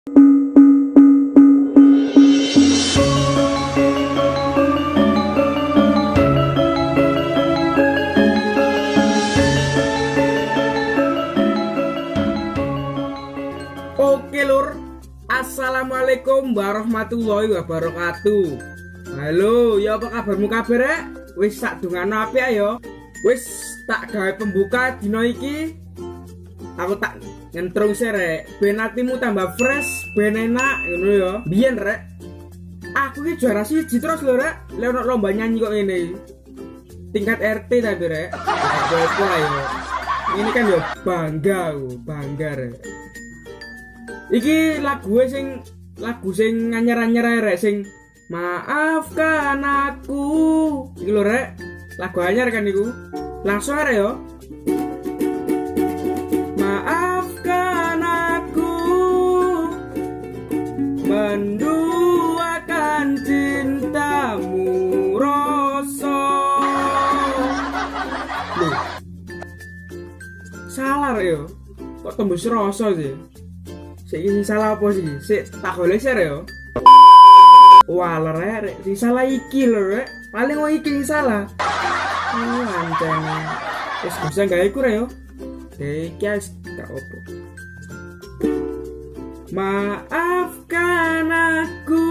Oke lur, assalamualaikum warahmatullahi wabarakatuh. Halo, ya apa kabarmu kabar? Wis sak dongano apik ayo. Wis tak gawe pembuka dino iki. Aku tak nyentrung rek, ben atimu tambah fresh, ben enak ngono ya. Biyen rek, aku iki juara siji terus lho rek, lek ono lomba nyanyi kok ngene iki. Tingkat RT tapi rek. Apa ayo. Ini kan yo bangga rek. Iki lagu sing anyar-anyar rek sing maafkan aku. Iki lho rek, lagu anyar kan iku. Langsung rek yo. Maafkan aku menduakan cintamu rasa. Loh. Salah rek yo. Kok tembus rasa sih? Sing salah apa sih? Sik tak golek sih yo. Wah, rek, sing salah iki lho, rek. Paling iki sing salah. Ancene. Wis bisa gawe iku rek yo. Iki wis gak opo. Maafkan aku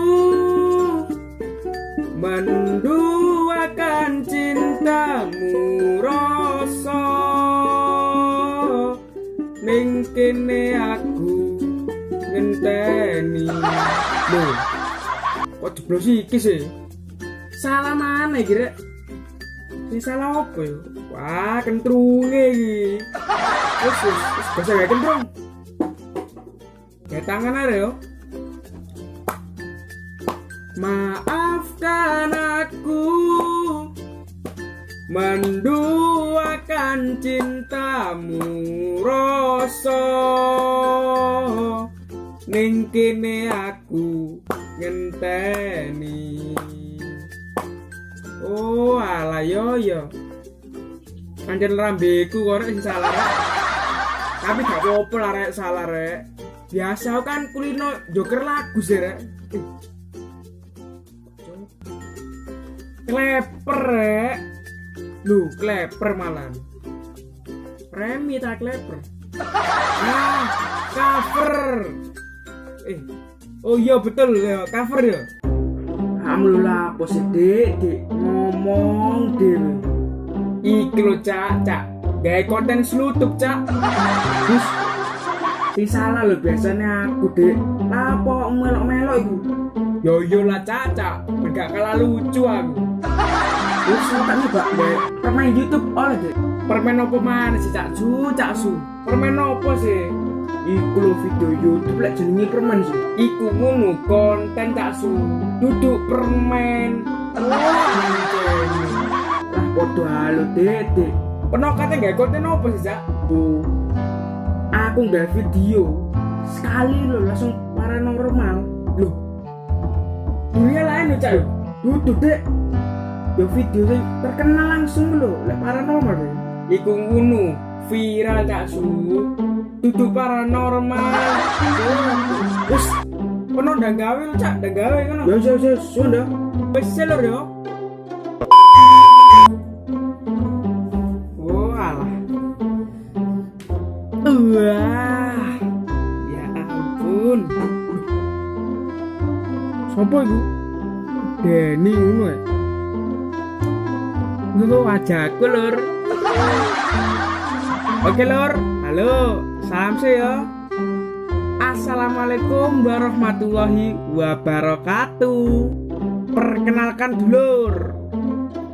menduakan cintamu rasa. Ning kene aku ngenteni. Loh, kok jeblos iki sih? Salah mana iki rek? Ini salah apa ya? Wah, kentrunge iki. Wis bisa gak kentrung. Kayak tangan aja yo. Maafkan aku menduakan cintamu rasa. Ning kene aku ngenteni. Oh alah yo. Pancen rambeku kok rek sing salah rek. Tapi gak apa-apa lah rek salah rek. Biasa kan kulino joker lagu sih rek. Kleper rek. Loh, kleper malan. Remi tak kleper. Ah, cover. Oh iya betul ya, cover ya. Alhamdulillah positif ngomong dhewe. Iki lho cak, gawe konten slutup cak. Wis sing salah lho biasanya aku dek. Lapo melok-melok iku? Yo lah cak, enggak kalah lucu aku. Wis tak nyoba dek. Permain YouTube oleh dek. Permen opo mana sih cak su? Permen opo sih? Iku lho video YouTube lek jenenge permen sih. Iku ngono konten cak su. Duduk permen. Wah, lah podo halo dek. Penokate gak konten opo sih cak? Aku nggak video sekali lho langsung paranormal. Loh. Dunia lain lho cak. Duduk dek. Yo video sing terkenal langsung lho lek paranormal deh. Iku ngono viral cak su. Duduk paranormal. Wis kono ndang gawe lho cak, ndang gawe kono. Yo sudah. Wis lho yo. Oh alah. Wah. Ya ampun. Sopo iku? Deni ngono ya. Ngono wajahku lur. Oke lur, halo, salam saya. Assalamualaikum warahmatullahi wabarakatuh. Perkenalkan dulur,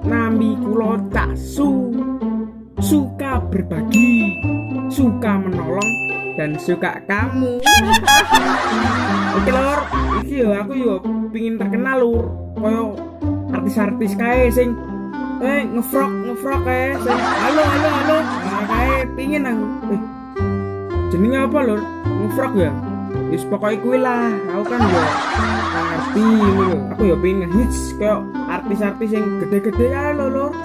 nami kula Cak Su. Suka berbagi, suka menolong, dan suka kamu. Oke lur, iki yo aku yo pingin terkenal lur, koyo artis-artis kae sing ngefrog kae sing halo. Nah, kae pingin aku. Jenenge apa lur? Ngefrog ya? Wis pokoke kuwi lah, aku kan yo ngerti ngono. Aku yo pingin hits koyo artis-artis sing gede-gede ya lur.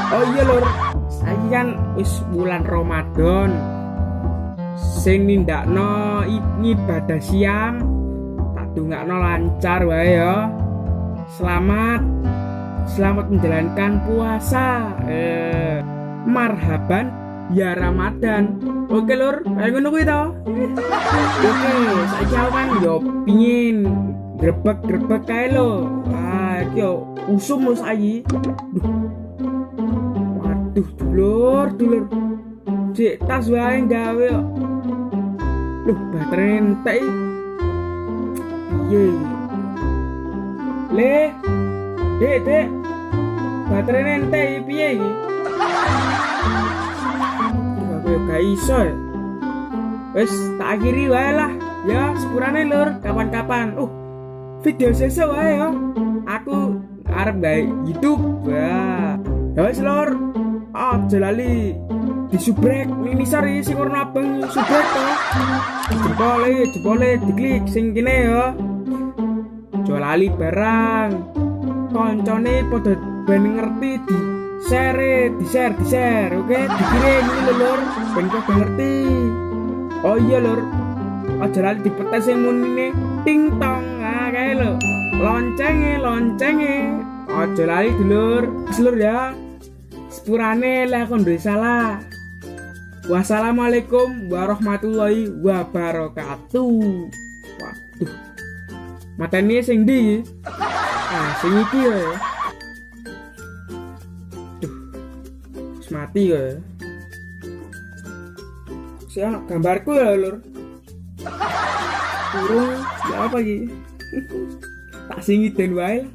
Oh iya lur, saiki kan wis bulan Ramadan. sing nindakno ibadah siang tak dongakno lancar wae ya. Selamat menjalankan puasa. Marhaban ya Ramadan. Oke lur, kayak ngono kuwi to. Oke, saiki aku kan yo pingin grebek kae lho. Iki yo usum wis saiki. Waduh, dulur. Cek tas wae gawe kok. Loh, baterai entek iki. Piye? Dek. Baterai entek piye iki? Aku gak iso ya. Wes tak akhiri wae lah. Ya, sepurane lur, kapan-kapan. Video sesuk wae ya. Aku arep gawe YouTube. Wah. Ya wes lur. Aja lali disubrek minisar iki sing warna abang subrek to. Jempole diklik sing kene ya. Aja lali barang. Koncone padha ben ngerti di share, oke? Dikirim iki lur, ben padha ngerti. Oh iya lur. Aja lali dipetes sing munine ting tong. Kae lho. Loncenge. Aja lali dulur. Lur ya. Sepurane lek aku duwe salah. Wassalamualaikum warahmatullahi wabarakatuh. Waduh. Matane sing ndi? Sing iki ya. Duh. Wis mati ya. Siapa gambarku ya lur? Turun ya apa iki? Tak singiten wae.